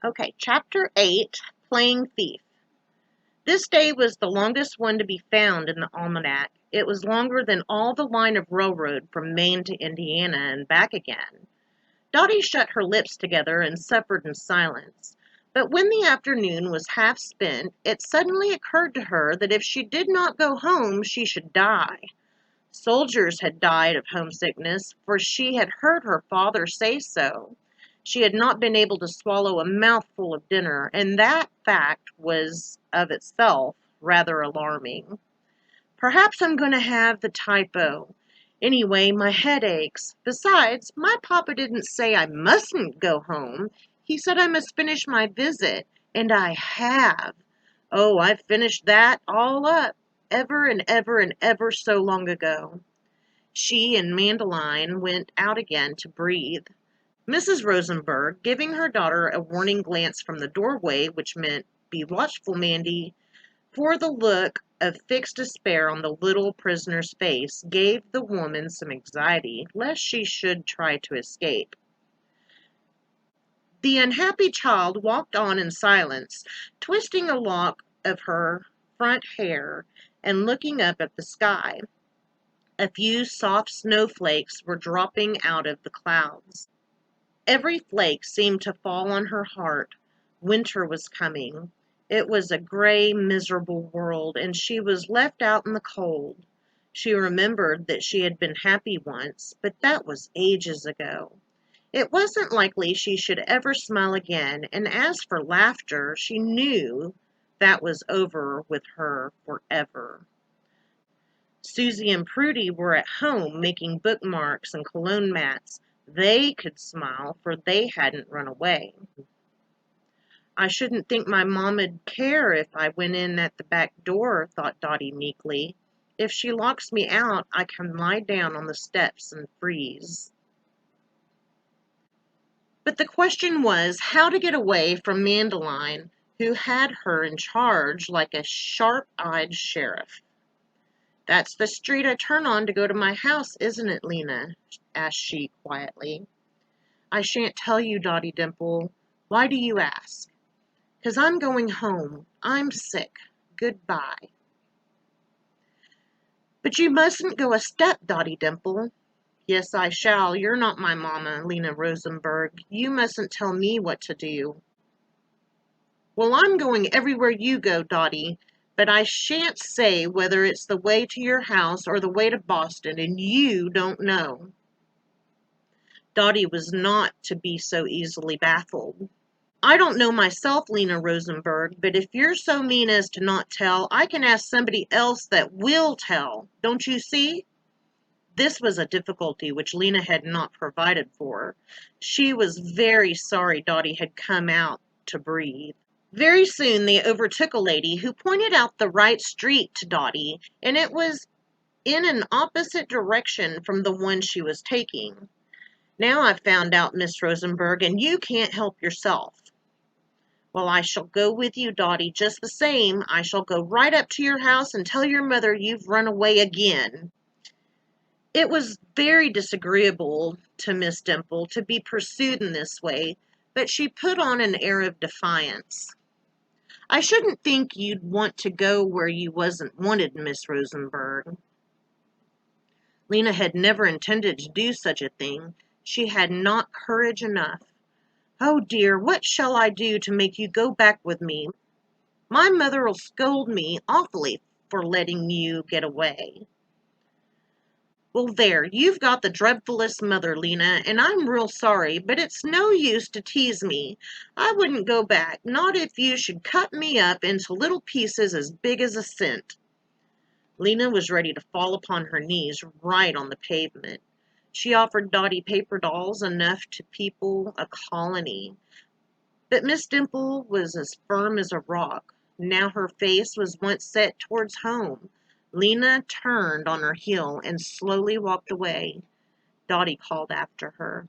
Okay, Chapter 8, Playing Thief. This day was the longest one to be found in the almanac. It was longer than all the line of railroad from Maine to Indiana and back again. Dotty shut her lips together and suffered in silence. But when the afternoon was half spent, it suddenly occurred to her that if she did not go home, she should die. Soldiers had died of homesickness, for she had heard her father say so. She had not been able to swallow a mouthful of dinner, and that fact was of itself rather alarming. Perhaps I'm going to have the typo. Anyway, my head aches. Besides, my papa didn't say I mustn't go home. He said I must finish my visit, and I have. Oh, I've finished that all up, ever and ever and ever so long ago. She and Madeline went out again to breathe. Mrs. Rosenberg, giving her daughter a warning glance from the doorway, which meant, "Be watchful, Mandy," for the look of fixed despair on the little prisoner's face gave the woman some anxiety lest she should try to escape. The unhappy child walked on in silence, twisting a lock of her front hair and looking up at the sky. A few soft snowflakes were dropping out of the clouds. Every flake seemed to fall on her heart. Winter was coming. It was a gray, miserable world, and she was left out in the cold. She remembered that she had been happy once, but that was ages ago. It wasn't likely she should ever smile again, and as for laughter, she knew that was over with her forever. Susie and Prudy were at home making bookmarks and cologne mats. They could smile, for they hadn't run away. I shouldn't think my mama'd care if I went in at the back door, thought Dotty meekly. If she locks me out, I can lie down on the steps and freeze. But the question was how to get away from Madeline, who had her in charge like a sharp-eyed sheriff. "That's the street I turn on to go to my house, isn't it, Lena?" asked she quietly. "I shan't tell you, Dotty Dimple. Why do you ask?" "'Cause I'm going home. I'm sick. Goodbye." "But you mustn't go a step, Dotty Dimple." "Yes, I shall. You're not my mamma, Lena Rosenberg. You mustn't tell me what to do." "Well, I'm going everywhere you go, Dotty, but I shan't say whether it's the way to your house or the way to Boston, and you don't know." Dotty was not to be so easily baffled. "I don't know myself, Lena Rosenberg, but if you're so mean as to not tell, I can ask somebody else that will tell. Don't you see?" This was a difficulty which Lena had not provided for. She was very sorry Dotty had come out to breathe. Very soon they overtook a lady who pointed out the right street to Dotty, and it was in an opposite direction from the one she was taking. "Now I've found out, Miss Rosenberg, and you can't help yourself." "Well, I shall go with you, Dotty, just the same. I shall go right up to your house and tell your mother you've run away again." It was very disagreeable to Miss Dimple to be pursued in this way, but she put on an air of defiance. "I shouldn't think you'd want to go where you wasn't wanted, Miss Rosenberg." Lena had never intended to do such a thing. She had not courage enough. "Oh dear, what shall I do to make you go back with me? My mother'll scold me awfully for letting you get away." "Well, there, you've got the dreadfulest mother, Lena, and I'm real sorry, but it's no use to tease me. I wouldn't go back, not if you should cut me up into little pieces as big as a cent." Lena was ready to fall upon her knees right on the pavement. She offered Dotty paper dolls enough to people a colony. But Miss Dimple was as firm as a rock. Now her face was once set towards home. Lena turned on her heel and slowly walked away. Dotty called after her.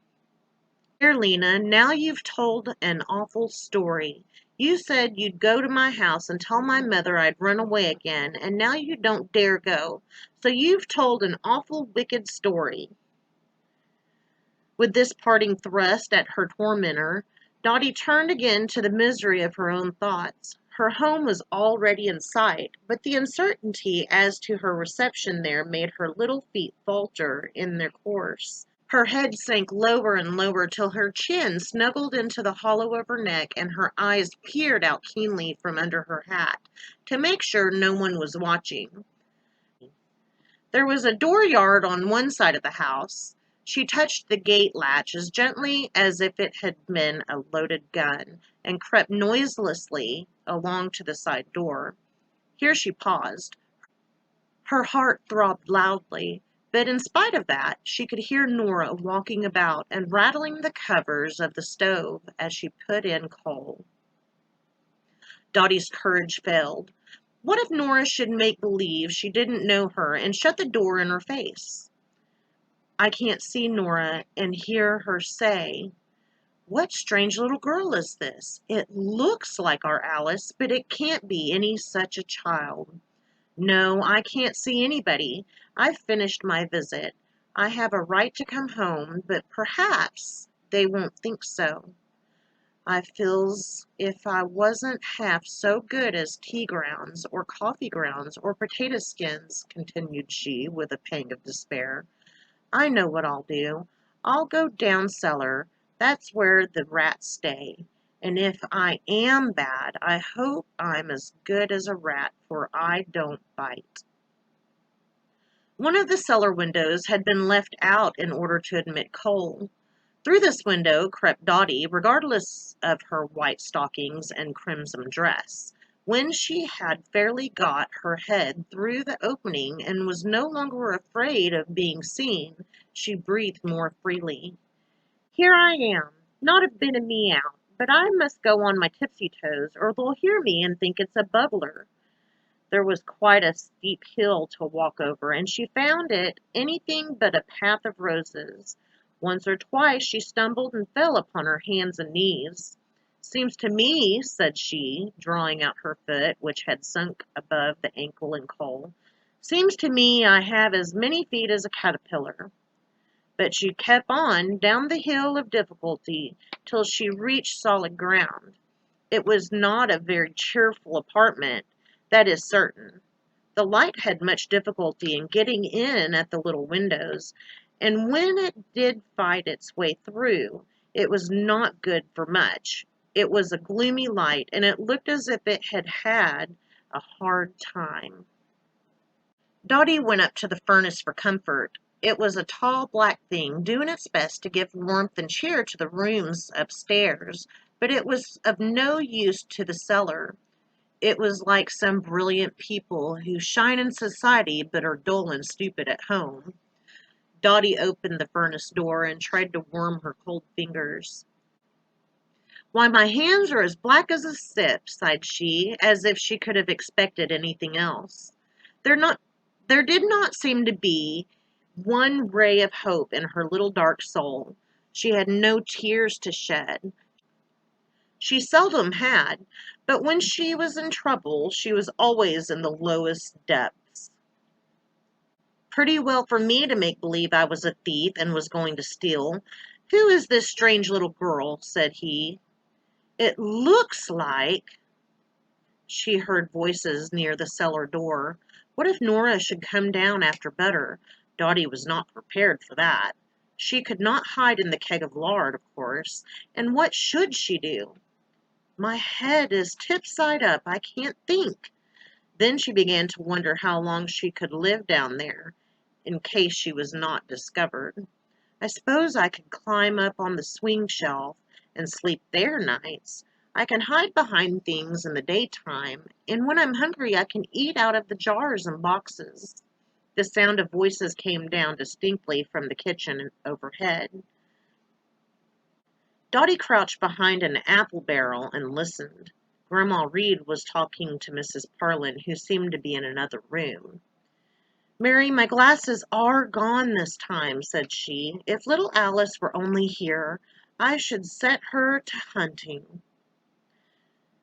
"Here, Lena, now you've told an awful story. You said you'd go to my house and tell my mother I'd run away again, and now you don't dare go. So you've told an awful wicked story." With this parting thrust at her tormentor, Dotty turned again to the misery of her own thoughts. Her home was already in sight, but the uncertainty as to her reception there made her little feet falter in their course. Her head sank lower and lower till her chin snuggled into the hollow of her neck and her eyes peered out keenly from under her hat to make sure no one was watching. There was a dooryard on one side of the house. She touched the gate latch as gently as if it had been a loaded gun, and crept noiselessly along to the side door. Here she paused. Her heart throbbed loudly, but in spite of that, she could hear Nora walking about and rattling the covers of the stove as she put in coal. Dottie's courage failed. What if Nora should make believe she didn't know her and shut the door in her face? I can't see Nora and hear her say, "What strange little girl is this? It looks like our Alice, but it can't be any such a child. No, I can't see anybody. I've finished my visit. I have a right to come home, but perhaps they won't think so. I feels if I wasn't half so good as tea grounds or coffee grounds or potato skins," continued she with a pang of despair. "I know what I'll do. I'll go down cellar. That's where the rats stay. And if I am bad, I hope I'm as good as a rat, for I don't bite." One of the cellar windows had been left out in order to admit coal. Through this window crept Dotty, regardless of her white stockings and crimson dress. When she had fairly got her head through the opening and was no longer afraid of being seen, she breathed more freely. "Here I am. Not a bit of me out, but I must go on my tipsy toes, or they'll hear me and think it's a bubbler." There was quite a steep hill to walk over, and she found it anything but a path of roses. Once or twice she stumbled and fell upon her hands and knees. "Seems to me," said she, drawing out her foot, which had sunk above the ankle in coal, "seems to me I have as many feet as a caterpillar." But she kept on down the hill of difficulty till she reached solid ground. It was not a very cheerful apartment, that is certain. The light had much difficulty in getting in at the little windows, and when it did fight its way through, it was not good for much. It was a gloomy light, and it looked as if it had had a hard time. Dotty went up to the furnace for comfort. It was a tall black thing, doing its best to give warmth and cheer to the rooms upstairs, but it was of no use to the cellar. It was like some brilliant people who shine in society but are dull and stupid at home. Dotty opened the furnace door and tried to warm her cold fingers. "Why, my hands are as black as a sip," sighed she, as if she could have expected anything else. There did not seem to be one ray of hope in her little dark soul. She had no tears to shed. She seldom had, but when she was in trouble, she was always in the lowest depths. "Pretty well for me to make believe I was a thief and was going to steal. Who is this strange little girl?" said he. "It looks like—" She heard voices near the cellar door. What if Nora should come down after butter? Dotty was not prepared for that. She could not hide in the keg of lard, of course. And what should she do? "My head is tip side up. I can't think." Then she began to wonder how long she could live down there, in case she was not discovered. "I suppose I could climb up on the swing shelf and sleep there nights. I can hide behind things in the daytime, and when I'm hungry I can eat out of the jars and boxes." The sound of voices came down distinctly from the kitchen overhead. Dotty crouched behind an apple barrel and listened. Grandma Reed was talking to Mrs. Parlin, who seemed to be in another room. "Mary, my glasses are gone this time," said she. "If little Alice were only here, I should set her to hunting."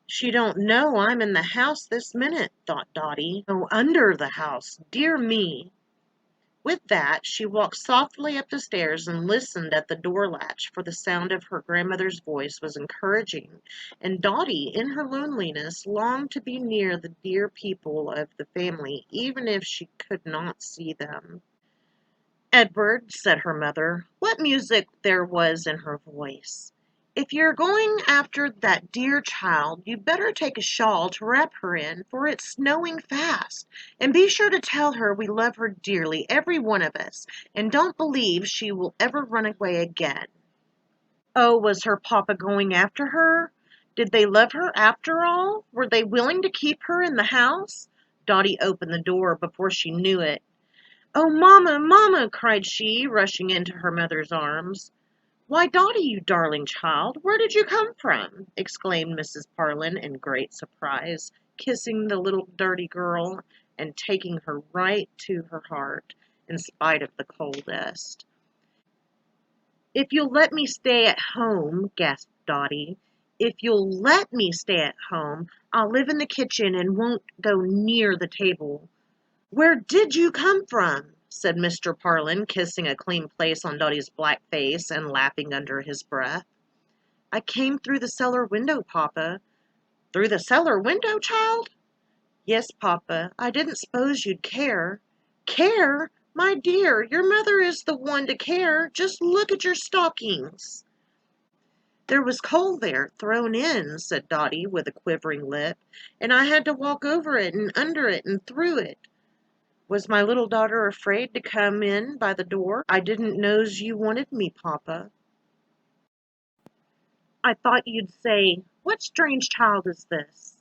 "She don't know I'm in the house this minute," thought Dotty. "Oh, under the house, dear me." With that, she walked softly up the stairs and listened at the door latch, for the sound of her grandmother's voice was encouraging, and Dotty, in her loneliness, longed to be near the dear people of the family, even if she could not see them. "Edward," said her mother, what music there was in her voice. "If you're going after that dear child, you'd better take a shawl to wrap her in, for it's snowing fast. And be sure to tell her we love her dearly, every one of us, and don't believe she will ever run away again." Oh, was her papa going after her? Did they love her after all? Were they willing to keep her in the house? Dotty opened the door before she knew it. "Oh, mamma, mamma!" cried she, rushing into her mother's arms. "Why, Dotty, you darling child, where did you come from?" exclaimed Mrs. Parlin in great surprise, kissing the little dirty girl and taking her right to her heart, in spite of the coldest. "If you'll let me stay at home," gasped Dotty, "if you'll let me stay at home, I'll live in the kitchen and won't go near the table." "Where did you come from?" said Mr. Parlin, kissing a clean place on Dotty's black face and laughing under his breath. "I came through the cellar window, papa." "Through the cellar window, child?" "Yes, papa. I didn't suppose you'd care." "Care? My dear, your mother is the one to care. Just look at your stockings." "There was coal there, thrown in," said Dotty with a quivering lip, "and I had to walk over it and under it and through it. Was my little daughter afraid to come in by the door? I didn't know's you wanted me, papa." "I thought you'd say, 'What strange child is this?'"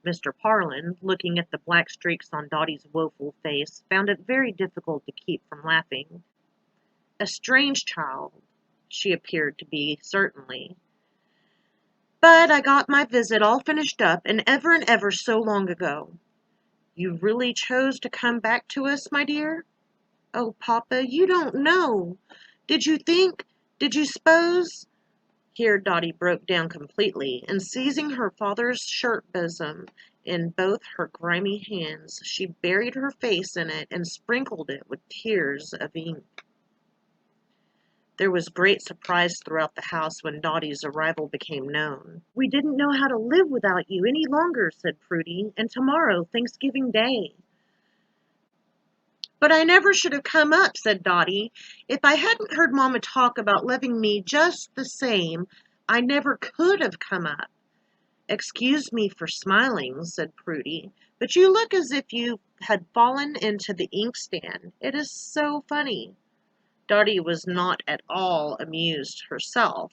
Mr. Parlin, looking at the black streaks on Dotty's woeful face, found it very difficult to keep from laughing. A strange child she appeared to be, certainly. "But I got my visit all finished up, and ever so long ago." "You really chose to come back to us, my dear?" "Oh, papa, you don't know. Did you think, did you suppose—" Here Dotty broke down completely, and seizing her father's shirt bosom in both her grimy hands, she buried her face in it and sprinkled it with tears of ink. There was great surprise throughout the house when Dotty's arrival became known. "We didn't know how to live without you any longer," said Prudy, "and tomorrow, Thanksgiving Day." "But I never should have come up," said Dotty. "If I hadn't heard Mama talk about loving me just the same, I never could have come up." "Excuse me for smiling," said Prudy, "but you look as if you had fallen into the inkstand. It is so funny." Dotty was not at all amused herself,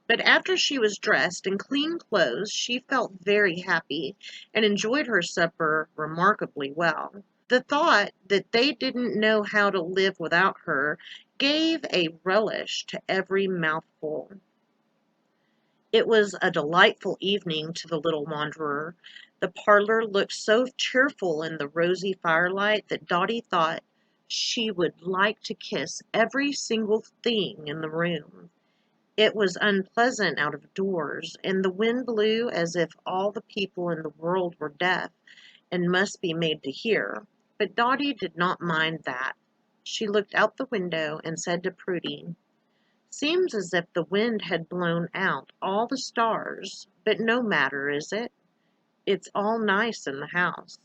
but after she was dressed in clean clothes, she felt very happy and enjoyed her supper remarkably well. The thought that they didn't know how to live without her gave a relish to every mouthful. It was a delightful evening to the little wanderer. The parlor looked so cheerful in the rosy firelight that Dotty thought she would like to kiss every single thing in the room. It was unpleasant out of doors, and the wind blew as if all the people in the world were deaf and must be made to hear. But Dotty did not mind that. She looked out the window and said to Prudy, "Seems as if the wind had blown out all the stars, but no matter, is it? It's all nice in the house."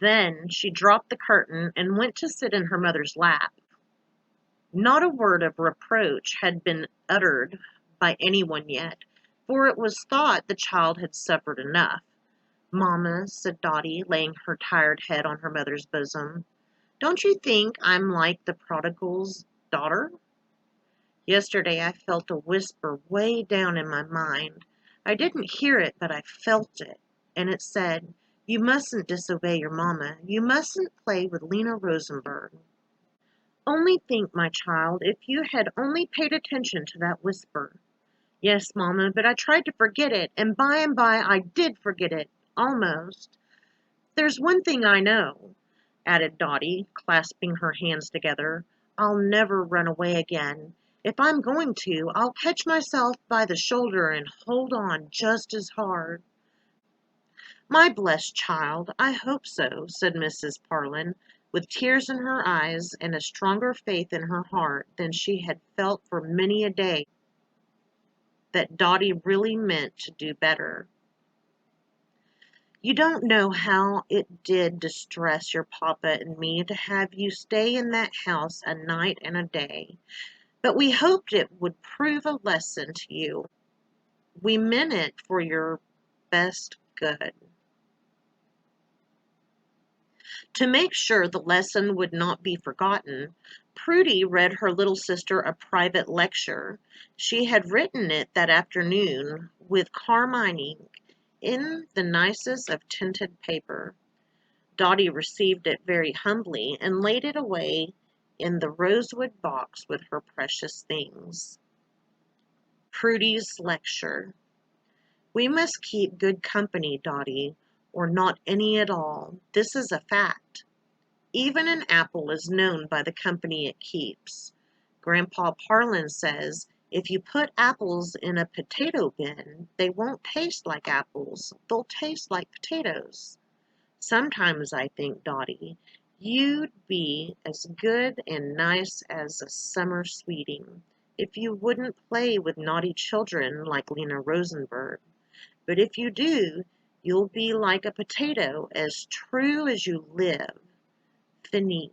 Then she dropped the curtain and went to sit in her mother's lap. Not a word of reproach had been uttered by anyone yet, for it was thought the child had suffered enough. "Mamma," said Dotty, laying her tired head on her mother's bosom, "don't you think I'm like the prodigal's daughter? Yesterday I felt a whisper way down in my mind. I didn't hear it, but I felt it, and it said, 'You mustn't disobey your mamma. You mustn't play with Lena Rosenberg.' Only think, my child, if you had only paid attention to that whisper." "Yes, mamma, but I tried to forget it, and by I did forget it, almost. There's one thing I know," added Dotty, clasping her hands together. "I'll never run away again. If I'm going to, I'll catch myself by the shoulder and hold on just as hard." "My blessed child, I hope so," said Mrs. Parlin. with tears in her eyes and a stronger faith in her heart than she had felt for many a day, that Dotty really meant to do better. You don't know how it did distress your papa and me to have you stay in that house a night and a day, but we hoped it would prove a lesson to you. We meant it for your best good. To make sure the lesson would not be forgotten, Prudy read her little sister a private lecture. She had written it that afternoon with carmine ink in the nicest of tinted paper. Dotty received it very humbly and laid it away in the rosewood box with her precious things. Prudy's lecture. We must keep good company, Dotty, or not any at all. This is a fact. Even an apple is known by the company it keeps. Grandpa Parlin says if you put apples in a potato bin, they won't taste like apples. They'll taste like potatoes. Sometimes I think, Dotty, you'd be as good and nice as a summer sweeting if you wouldn't play with naughty children like Lena Rosenberg. But if you do, you'll be like a potato as true as you live. Fini.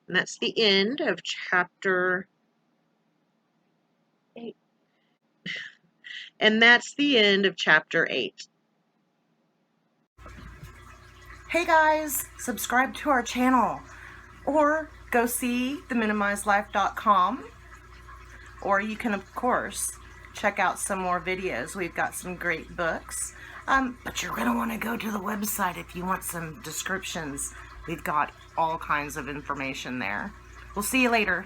And that's the end of chapter 8. And that's the end of chapter 8. Hey guys, subscribe to our channel or go see theminimizedlife.com, or you can of course check out some more videos. We've got some great books, but you're going to want to go to the website if you want some descriptions. We've got all kinds of information there. We'll see you later.